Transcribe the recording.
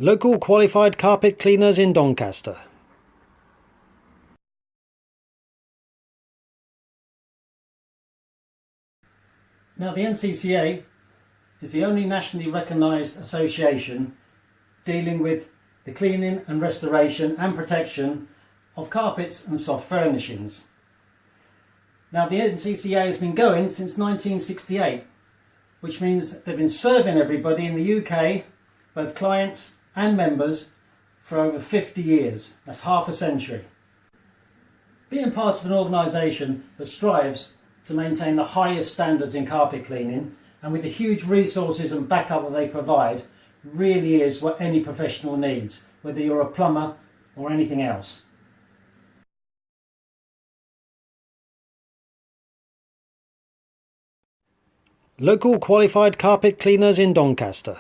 Local qualified carpet cleaners in Doncaster. Now, the NCCA is the only nationally recognised association dealing with the cleaning and restoration and protection of carpets and soft furnishings. Now, the NCCA has been going since 1968, which means that they've been serving everybody in the UK, both clients and members, for over 50 years. That's half a century. Being part of an organisation that strives to maintain the highest standards in carpet cleaning, and with the huge resources and backup that they provide, really is what any professional needs, whether you're a plumber or anything else. Local qualified carpet cleaners in Doncaster.